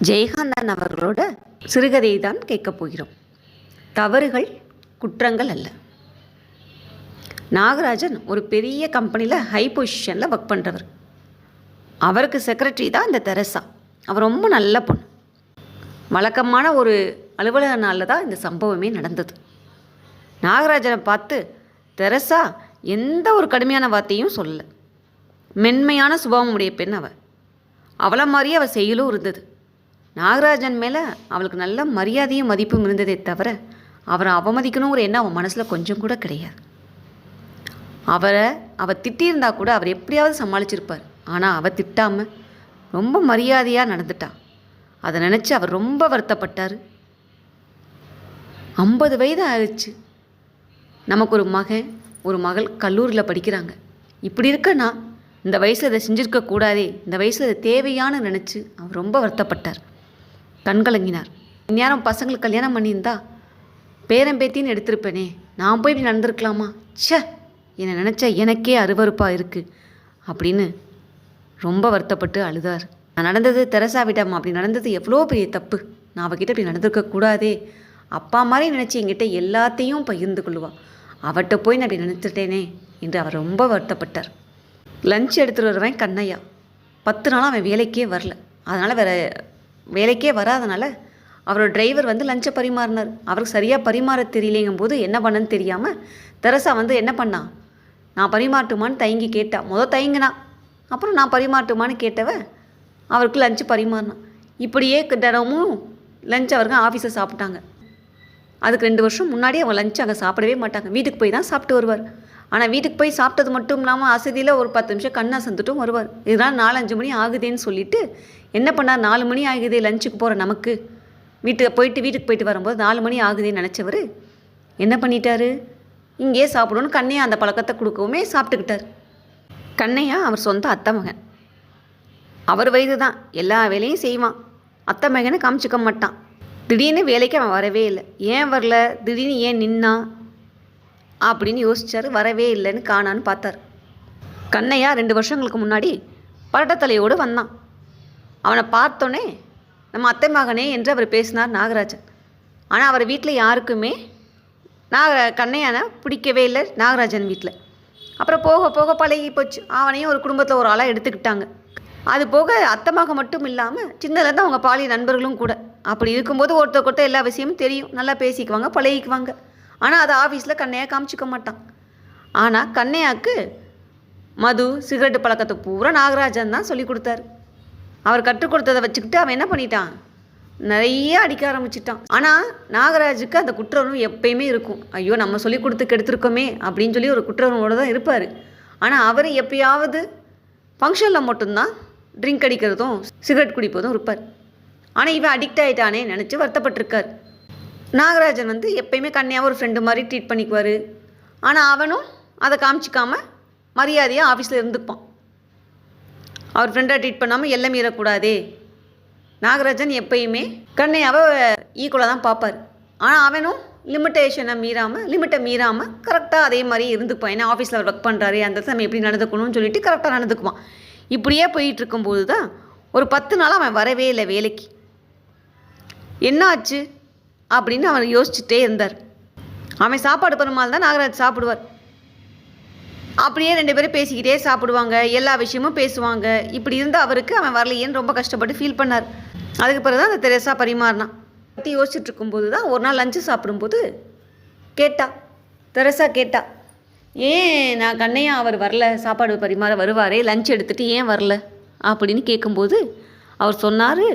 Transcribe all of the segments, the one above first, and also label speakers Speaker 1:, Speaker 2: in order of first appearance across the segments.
Speaker 1: ஜெயகாந்தன் அவர்களோட சிறுகதையை தான் கேட்கப் போகிறோம். தவறுகள் குற்றங்கள் அல்ல. நாகராஜன் ஒரு பெரிய கம்பெனியில் ஹை பொசிஷனில் ஒர்க் பண்ணுறவர். அவருக்கு செக்ரட்டரி தான் இந்த தெரசா. அவர் ரொம்ப நல்ல பொண்ணு. வழக்கமான ஒரு அலுவலக நாளில் தான் இந்த சம்பவமே நடந்தது. நாகராஜனை பார்த்து தெரசா எந்த ஒரு கடுமையான வார்த்தையும் சொல்லலை. மென்மையான சுபாவம் உடைய பெண் அவள். அவளை மாதிரியே அவள் செய்யலும் இருந்தது. நாகராஜன் மேலே அவளுக்கு நல்ல மரியாதையும் மதிப்பும் இருந்ததே தவிர அவரை அவமதிக்கணுங்கிற எண்ணம் அவன் மனசில் கொஞ்சம் கூட கிடையாது. அவள் திட்டியிருந்தா கூட அவர் எப்படியாவது சமாளிச்சிருப்பார். ஆனால் அவள் திட்டாமல் ரொம்ப மரியாதையாக நடந்துட்டா. அதை நினச்சி அவர் ரொம்ப வருத்தப்பட்டார். 50 வயது ஆயிடுச்சு. நமக்கு ஒரு மகன் ஒரு மகள் கல்லூரியில் படிக்கிறாங்க. இப்படி இருக்கன்னா இந்த வயசில் இதை செஞ்சுருக்கக்கூடாதே, இந்த வயசில் இதை தேவையானு நினச்சி அவர் ரொம்ப வருத்தப்பட்டார். கண்கலங்கினார். இந்நேரம் பசங்களுக்கு கல்யாணம் பண்ணியிருந்தா பேரம்பேத்தின்னு எடுத்திருப்பேனே, நான் போய் இப்படி நடந்திருக்கலாமா? என்னை நினச்சா எனக்கே அருவருப்பாக இருக்குது அப்படின்னு ரொம்ப வருத்தப்பட்டு அழுதார். நான் நடந்தது தெரசா விடாமா, அப்படி நடந்தது எவ்வளோ பெரிய தப்பு. நான் அவகிட்ட இப்படி நடந்திருக்கக்கூடாதே. அப்பா மாதிரி நினச்சி என்கிட்ட எல்லாத்தையும் பகிர்ந்து கொள்ளுவா, அவட்ட போய் நான் அப்படி நினச்சிட்டேனே என்று அவர் ரொம்ப வருத்தப்பட்டார். லஞ்ச் எடுத்துகிட்டு வருவேன் கண்ணையா. 10 நாளாக அவன் வேலைக்கே வரல. அதனால் வேலைக்கே வராதனால அவரோட டிரைவர் வந்து லஞ்சை பரிமாறினார். அவருக்கு சரியாக பரிமாற தெரியலேங்கும் போது என்ன பண்ணன்னு தெரியாமல் தெரசா வந்து என்ன பண்ணா, நான் பரிமாட்டுமான்னு தயங்கி கேட்டா. தயங்கினா, அப்புறம் நான் பரிமாட்டுமான்னு கேட்டவ அவருக்கு லஞ்சு பரிமாறினான். இப்படியே தினமும் லஞ்ச் அவருக்கு ஆஃபீஸில் சாப்பிட்டாங்க. அதுக்கு 2 வருஷம் முன்னாடி அவங்க லஞ்ச் அங்கே சாப்பிடவே மாட்டாங்க. வீட்டுக்கு போய் தான் சாப்பிட்டு வருவார். ஆனால் வீட்டுக்கு போய் சாப்பிட்டது மட்டும் இல்லாமல் அசதியில் ஒரு 10 நிமிஷம் கண்ணா சந்துட்டும் வருவார். இதனால் 4-5 மணி ஆகுதேன்னு சொல்லிவிட்டு என்ன பண்ணார், 4 மணி ஆகுதே லஞ்சுக்கு போகிற நமக்கு, வீட்டுக்கு போயிட்டு வரும்போது 4 மணி ஆகுதேன்னு நினச்சவர் என்ன பண்ணிட்டாரு, இங்கேயே சாப்பிடணும்னு கண்ணையா அந்த பழக்கத்தை கொடுக்கவுமே சாப்பிட்டுக்கிட்டார். கண்ணையா அவர் சொந்த அத்தை மகன். அவர் வயது தான், எல்லா வேலையும் செய்வான். அத்தை மகனை காமிச்சிக்க மாட்டான். திடீர்னு வேலைக்கு அவன் வரவே இல்லை. ஏன் வரல, திடீர்னு ஏன் நின்னா அப்படின்னு யோசித்தார். வரவே இல்லைன்னு காணான்னு பார்த்தார். கண்ணையா 2 வருஷங்களுக்கு முன்னாடி பரட்டத்தலையோடு வந்தான். அவனை பார்த்தோன்னே நம்ம அத்தை மகனே என்று அவர் பேசினார் நாகராஜன். ஆனால் அவர் வீட்டில் யாருக்குமே கண்ணையான பிடிக்கவே இல்லை நாகராஜன் வீட்டில். அப்புறம் போக போக பழகி போச்சு. அவனையும் ஒரு குடும்பத்தில் ஒரு ஆளாக எடுத்துக்கிட்டாங்க. அது போக அத்தை மகன் மட்டும் இல்லாமல் சின்னதுலேருந்து அவங்க பாலிய நண்பர்களும் கூட. அப்படி இருக்கும்போது ஒருத்தர் எல்லா விஷயமும் தெரியும், நல்லா பேசிக்குவாங்க, பழகிக்குவாங்க. ஆனால் அதை ஆஃபீஸில் கண்ணையா காமிச்சிக்க மாட்டான். ஆனால் கண்ணையாவுக்கு மது சிகரெட்டு பழக்கத்தை பூரா நாகராஜன் தான் சொல்லி கொடுத்தாரு. அவர் கற்றுக் கொடுத்ததை வச்சுக்கிட்டு அவன் என்ன பண்ணிட்டான், நிறைய அடிக்க ஆரம்பிச்சிட்டான். ஆனால் நாகராஜுக்கு அந்த குற்றவுணர்வு எப்பயுமே இருக்கும். ஐயோ நம்ம சொல்லி கொடுத்து கெடுத்துருக்கோமே அப்படின்னு சொல்லி ஒரு குற்றவுணர்வோடு தான் இருப்பார். ஆனால் அவர் எப்பயாவது ஃபங்க்ஷனில் மட்டும்தான் ட்ரிங்க் அடிக்கிறதும் சிகரெட் குடிப்பதும் இருப்பார். ஆனால் இவன் அடிக்ட் ஆகிட்டானே நினச்சி வருத்தப்பட்டிருக்கார். நாகராஜன் வந்து எப்பயுமே கண்ணையாக ஒரு ஃப்ரெண்டு மாதிரி ட்ரீட் பண்ணிக்குவார். ஆனால் அவனும் அதை காமிச்சிக்காமல் மரியாதையாக ஆஃபீஸில் இருந்துப்பான். அவர் ஃப்ரெண்டாக ட்ரீட் பண்ணாமல் எல்லாம் மீறக்கூடாதே. நாகராஜன் எப்பயுமே கண்ணையாவை ஈக்குவலாக தான் பார்ப்பார். ஆனால் அவனும் லிமிட்டை மீறாமல் கரெக்டாக அதே மாதிரி இருந்துக்குவான். ஏன்னா ஆஃபீஸில் அவர் ஒர்க் பண்ணுறாரு, அந்த சமயம் எப்படி நடந்துக்கணும்னு சொல்லிட்டு கரெக்டாக நடந்துக்குவான். இப்படியே போயிட்டு இருக்கும்போது தான் ஒரு 10 நாளாக அவன் வரவே இல்லை வேலைக்கு. என்ன ஆச்சு அப்படின்னு அவன் யோசிச்சுட்டே இருந்தார். அவன் சாப்பாடு பெருமாள் தான் நாகராஜ் சாப்பிடுவார். அப்படியே 2 பேரும் பேசிக்கிட்டே சாப்பிடுவாங்க, எல்லா விஷயமும் பேசுவாங்க. இப்படி இருந்தால் அவருக்கு அவன் வரலையேன்னு ரொம்ப கஷ்டப்பட்டு ஃபீல் பண்ணார். அதுக்கு பிறகு தான் அந்த தெரசா பரிமாறினான். பற்றி யோசிச்சுட்டு இருக்கும்போது தான் ஒரு நாள் லஞ்சு சாப்பிடும்போது தெரசா கேட்டா, ஏன் நான் கண்ணையா அவர் வரல, சாப்பாடு பரிமாற வருவாரே, லஞ்ச் எடுத்துகிட்டு ஏன் வரல அப்படின்னு கேட்கும்போது அவர் சொன்னார்,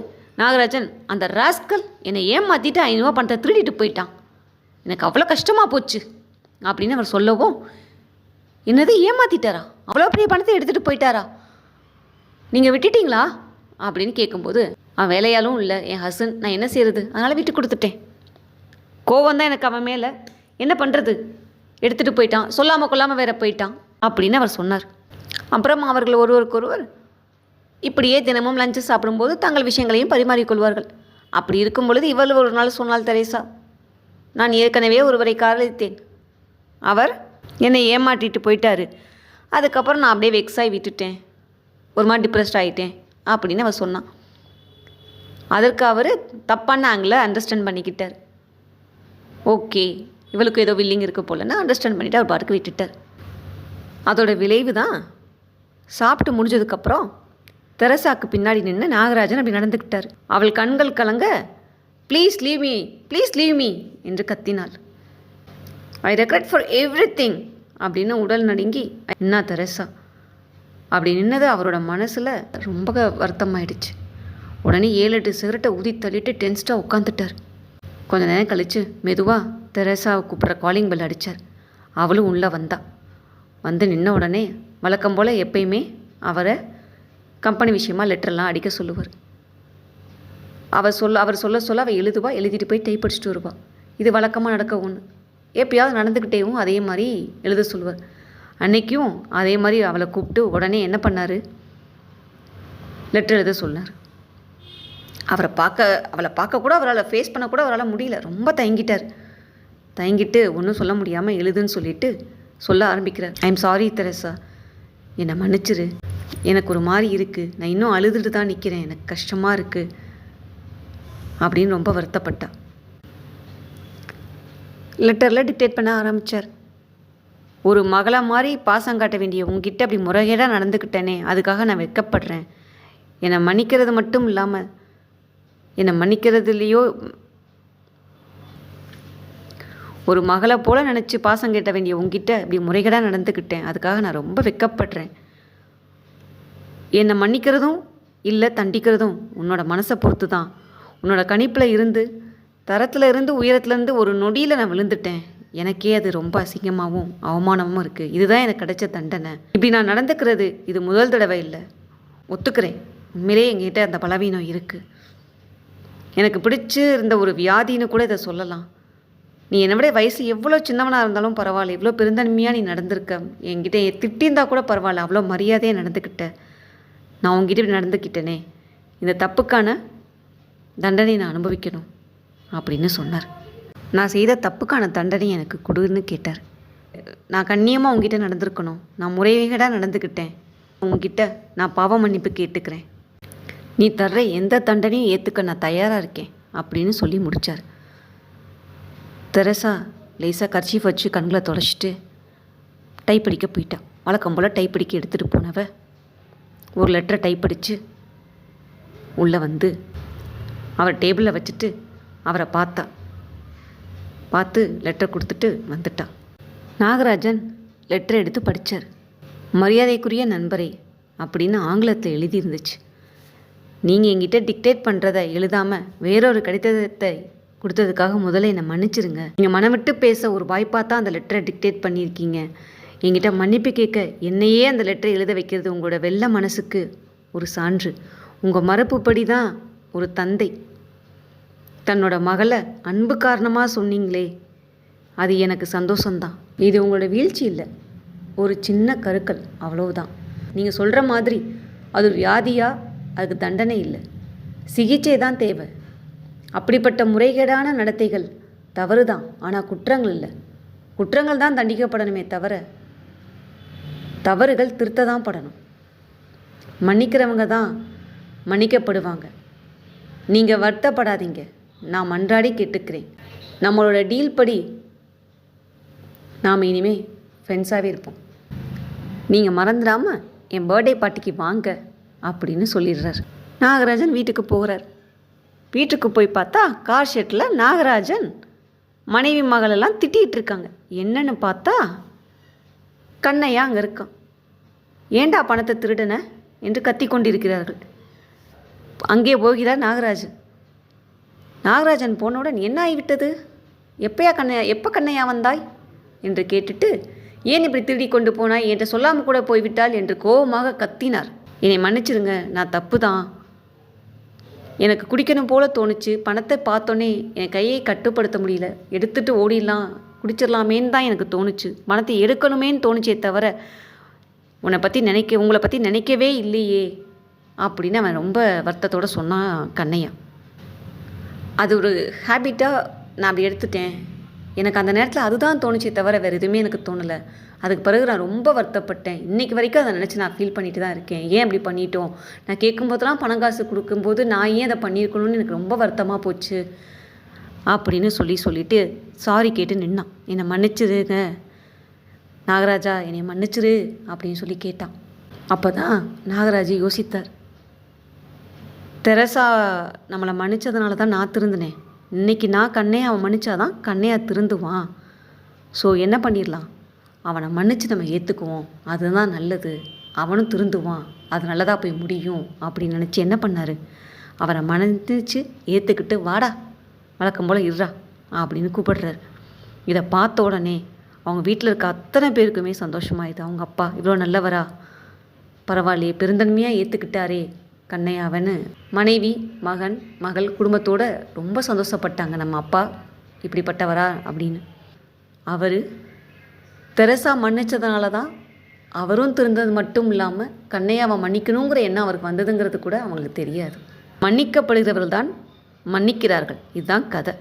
Speaker 1: நாகராஜன் அந்த ராஸ்கல் என்னை ஏமாற்றிட்டு 500 ரூபா பணத்தை திருடிட்டு போயிட்டான், எனக்கு அவ்வளோ கஷ்டமாக போச்சு அப்படின்னு அவர் சொல்லவும், என்னது ஏமாற்றிட்டாரா, அவ்வளோ பெரிய பணத்தை எடுத்துகிட்டு போயிட்டாரா, நீங்கள் விட்டுட்டிங்களா அப்படின்னு கேட்கும்போது, அவன் வேலையாலும் இல்லை, என் ஹஸ்பண்ட், நான் என்ன செய்கிறது, அதனால் விட்டு கொடுத்துட்டேன். கோவம் தான் எனக்கு அவன் மேலே, என்ன பண்ணுறது, எடுத்துகிட்டு போயிட்டான், சொல்லாமல் கொள்ளாமல் வேற போயிட்டான் அப்படின்னு அவர் சொன்னார். அப்புறம் அவர்கள் ஒருவருக்கொருவர் இப்படியே தினமும் லஞ்சு சாப்பிடும்போது தங்கள் விஷயங்களையும் பரிமாறிக்கொள்வார்கள். அப்படி இருக்கும் பொழுது இவள் ஒரு நாள் சொன்னாள், தெரசா, நான் ஏற்கனவே ஒருவரை காதலித்தேன், அவர் என்னை ஏமாற்றிட்டு போயிட்டாரு, அதுக்கப்புறம் நான் அப்படியே வெக்ஸாகி விட்டுட்டேன், ஒரு மாதிரி டிப்ரெஸ்ட் ஆகிட்டேன் அப்படின்னு அவள் சொன்னான். அதற்கு அவர் தப்பான ஆங்கிளை அண்டர்ஸ்டாண்ட் பண்ணிக்கிட்டார். ஓகே, இவளுக்கு ஏதோ வில்லிங் இருக்க போலன்னு அண்டர்ஸ்டாண்ட் பண்ணிவிட்டு அவர் பாட்டுக்கு விட்டுட்டார். அதோட விளைவு தான் சாப்பிட்டு முடிஞ்சதுக்கப்புறம் தெரசாவுக்கு பின்னாடி நின்று நாகராஜன் அப்படி நடந்துக்கிட்டார். அவள் கண்கள் கலங்க please leave me, please leave me என்று கத்தினாள். ஐ ரெக்ரெட் ஃபார் எவ்ரிதிங் அப்படின்னு உடல் நடுங்கி என்ன தெரசா அப்படி நின்னது அவரோட மனசில் ரொம்ப வருத்தமாயிடுச்சு. உடனே 7-8 சிகரெட்டை ஊதி தள்ளிட்டு டென்ஸ்டாக உட்காந்துட்டார். கொஞ்ச நேரம் கழித்து மெதுவாக தெரசாவை கூப்பிட்ற காலிங் பெல் அடித்தார். அவளும் உள்ளே வந்து நின்ன உடனே வழக்கம் போல் எப்பயுமே அவரை கம்பெனி விஷயமாக லெட்டர்லாம் அடிக்க சொல்லுவார். அவர் சொல்ல அவள் எழுதிட்டு போய் டைப் அடிச்சுட்டு வருவாள். இது வழக்கமாக நடக்க ஒன்று. எப்பயாவது நடந்துக்கிட்டேவும் அதே மாதிரி எழுத சொல்லுவார். அன்றைக்கும் அதே மாதிரி அவளை கூப்பிட்டு உடனே என்ன பண்ணார், லெட்டர் எழுத சொன்னார். அவளை பார்க்க கூட அவரால் ஃபேஸ் பண்ண கூட அவரால் முடியல. ரொம்ப தயங்கிட்டு ஒன்றும் சொல்ல முடியாமல் எழுதுன்னு சொல்லிட்டு சொல்ல ஆரம்பிக்கிறார். ஐ எம் சாரி தெரசா, என்னை மன்னிச்சிரு, எனக்கு ஒரு மாதிரி இருக்குது, நான் இன்னும் அழுதுட்டு தான் நிற்கிறேன், எனக்கு கஷ்டமாக இருக்குது அப்படின்னு ரொம்ப வருத்தப்பட்டா. லெட்டரில் டிக்டேட் பண்ண ஆரம்பித்தார். ஒரு மகளை மாதிரி பாசம் காட்ட வேண்டிய உங்ககிட்ட அப்படி முறைகேடாக நடந்துக்கிட்டேனே, அதுக்காக நான் வெட்கப்படுறேன். என்னை மன்னிக்கிறது மட்டும் இல்லாமல் என்னை மன்னிக்கிறதுலேயோ ஒரு மகளை போல் நினச்சி பாசம் கேட்ட வேண்டிய உங்ககிட்ட இப்படி முறைகேடாக நடந்துக்கிட்டேன், அதுக்காக நான் ரொம்ப வெட்கப்படுறேன். என்னை மன்னிக்கிறதும் இல்லை தண்டிக்கிறதும் உன்னோட மனசை பொறுத்து தான். உன்னோட கணிப்பில் இருந்து தரத்தில் இருந்து உயரத்துலேருந்து ஒரு நொடியில் நான் விழுந்துட்டேன். எனக்கே அது ரொம்ப அசிங்கமாகவும் அவமானமும் இருக்குது. இதுதான் எனக்கு கிடைச்ச தண்டனை. இப்படி நான் நடந்துக்கிறது இது முதல் தடவை இல்லை, ஒத்துக்கிறேன். உண்மையிலே எங்ககிட்ட அந்த பலவீனம் இருக்குது. எனக்கு பிடிச்சி இருந்த ஒரு வியாதின்னு கூட இதை சொல்லலாம். நீ என்னை விட வயசு எவ்வளோ சின்னவனாக இருந்தாலும் பரவாயில்ல, எவ்வளோ பெருந்தன்மையாக நீ நடந்திருக்க. என்கிட்ட திட்டிருந்தா கூட பரவாயில்ல, அவ்வளோ மரியாதையாக நடந்துக்கிட்ட. நான் உங்ககிட்ட இப்படி நடந்துக்கிட்டேனே, இந்த தப்புக்கான தண்டனை நான் அனுபவிக்கணும் அப்படின்னு சொன்னார். நான் செய்த தப்புக்கான தண்டனை எனக்கு கொடுன்னு கேட்டார். நான் கண்ணியமாக உங்ககிட்ட நடந்திருக்கணும், நான் முறைகேடாக நடந்துக்கிட்டேன், உங்ககிட்ட நான் பாவ மன்னிப்பு கேட்டுக்கிறேன். நீ தர்ற எந்த தண்டனையும் ஏற்றுக்க நான் தயாராக இருக்கேன் அப்படின்னு சொல்லி முடித்தார். தெரசா லேசாக கர்ச்சீஃப் வச்சு கண்களை தொடச்சிட்டு டைப் அடிக்க போயிட்டான். வழக்கம் போல் டைப் அடிக்க எடுத்துகிட்டு போனவ ஒரு லெட்டரை டைப் அடித்து உள்ளே வந்து அவர் டேபிளில் வச்சுட்டு அவரை பார்த்து லெட்டர் கொடுத்துட்டு வந்துட்டான். நாகராஜன் லெட்டரை எடுத்து படித்தார். மரியாதைக்குரிய நண்பரே அப்படின்னு ஆங்கிலத்தில் எழுதியிருந்துச்சு. நீங்கள் என்கிட்ட டிக்டேட் பண்ணுறதை எழுதாமல் வேறொரு கடிதத்தை கொடுத்ததுக்காக முதல்ல என்னை மன்னிச்சிருங்க. நீங்கள் மனம் விட்டு பேச ஒரு வாய்ப்பாக தான் அந்த லெட்டரை டிக்டேட் பண்ணியிருக்கீங்க. என்கிட்ட மன்னிப்பு கேட்க என்னையே அந்த லெட்டரை எழுத வைக்கிறது உங்களோட வெள்ள மனசுக்கு ஒரு சான்று. உங்கள் மரபுப்படி தான் ஒரு தந்தை தன்னோட மகளை அன்பு காரணமாக சொன்னீங்களே, அது எனக்கு சந்தோஷம்தான். இது உங்களோட வீழ்ச்சி இல்லை, ஒரு சின்ன கருக்கல், அவ்வளவுதான். நீங்கள் சொல்கிற மாதிரி அது ஒரு வியாதியா, அதுக்கு தண்டனை இல்லை, சிகிச்சை தான் தேவை. அப்படிப்பட்ட முறைகேடான நடத்தைகள் தவறு தான், ஆனால் குற்றங்கள் இல்லை. குற்றங்கள் தான் தண்டிக்கப்படணுமே தவிர தவறுகள் திருத்த தான் படணும். மன்னிக்கிறவங்க தான் மன்னிக்கப்படுவாங்க. நீங்கள் வருத்தப்படாதீங்க, நான் மன்றாடி கேட்டுக்கிறேன். நம்மளோட டீல் படி நாம் இனிமேல் ஃப்ரெண்ட்ஸாகவே இருப்போம். நீங்கள் மறந்துடாமல் என் பர்த்டே பார்ட்டிக்கு வாங்க அப்படின்னு சொல்லிடுறார். நாகராஜன் வீட்டுக்கு போகிறார். வீட்டுக்கு போய் பார்த்தா கார் ஷெட்டில் நாகராஜன் மனைவி மகளெல்லாம் திட்டிகிட்டு இருக்காங்க. என்னன்னு பார்த்தா கண்ணையா அங்கே இருக்கான். ஏண்டா பணத்தை திருடன என்று கத்தி கொண்டிருக்கிறார்கள். அங்கே போகிறார் நாகராஜன் போனவுடன் என்ன ஆகிவிட்டது, எப்போ கண்ணையா வந்தாய் என்று கேட்டுட்டு, ஏன் இப்படி திருடி கொண்டு போனாய் என்று சொல்லாமல் கூட போய்விட்டாள் என்று கோபமாக கத்தினார். என்னை மன்னிச்சிருங்க, நான் தப்பு தான். எனக்கு குடிக்கணும் போல தோணுச்சு. பணத்தை பார்த்தோன்னே என் கையை கட்டுப்படுத்த முடியல. எடுத்துகிட்டு ஓடிடலாம், குடிச்சிடலாமேன்னு தான் எனக்கு தோணுச்சு. பணத்தை எடுக்கணுமேன்னு தோணுச்சே தவிர உங்களை பற்றி நினைக்கவே இல்லையே அப்படின்னு அவன் ரொம்ப வருத்தத்தோடு சொன்னான் கண்ணையா. அது ஒரு ஹேபிட்டாக நான் அப்படி எடுத்துட்டேன். எனக்கு அந்த நேரத்தில் அதுதான் தோணுச்சே தவிர வேறு எதுவுமே எனக்கு தோணலை. அதுக்கு பிறகு நான் ரொம்ப வருத்தப்பட்டேன். இன்றைக்கி வரைக்கும் அதை நினச்சி நான் ஃபீல் பண்ணிட்டு தான் இருக்கேன். ஏன் அப்படி பண்ணிட்டோம்? நான் கேட்கும்போதெல்லாம் பணம் காசு கொடுக்கும்போது நான் ஏன் அதை பண்ணியிருக்கணும்னு எனக்கு ரொம்ப வருத்தமாக போச்சு அப்படின்னு சொல்லிட்டு சாரி கேட்டு நின்னான். என்னை மன்னிச்சிருங்க நாகராஜா, என்னை மன்னிச்சிரு அப்படின்னு சொல்லி கேட்டான். அப்போ தான் நாகராஜ் யோசித்தார். தெரசா நம்மளை மன்னிச்சதுனால தான் நான் திருந்தினேன். இன்றைக்கி நான் கண்ணையை அவன் மன்னிச்சாதான் கண்ணையா திருந்துவான். ஸோ என்ன பண்ணிடலாம், அவனை மன்னித்து நம்ம ஏற்றுக்குவோம், அதுதான் நல்லது. அவனும் திருந்துவான், அது நல்லதாக போய் முடியும் அப்படின்னு நினச்சி என்ன பண்ணார், அவரை மன்னிச்சு ஏற்றுக்கிட்டு வாடா வழக்கம் போல் இருறா அப்படின்னு கூப்பிடுறாரு. இதை பார்த்த உடனே அவங்க வீட்டில் இருக்க அத்தனை பேருக்குமே சந்தோஷமாயிடுது. அவங்க அப்பா இவ்வளோ நல்லவரா, பரவாயில்லையே, பெருந்தன்மையாக ஏற்றுக்கிட்டாரே கண்ணையாவன்னு மனைவி மகன் மகள் குடும்பத்தோடு ரொம்ப சந்தோஷப்பட்டாங்க. நம்ம அப்பா இப்படிப்பட்டவரா அப்படின்னு. அவர் தெரசா மன்னிச்சதுனால தான் அவரும் திருந்தது மட்டும் இல்லாமல் கண்ணையாவை மன்னிக்கணுங்கிற எண்ணம் அவருக்கு வந்ததுங்கிறது கூட அவங்களுக்கு தெரியாது. மன்னிக்கப்படுகிறவர்கள் தான் மன்னிக்கிறார்கள். இதுதான் கதை.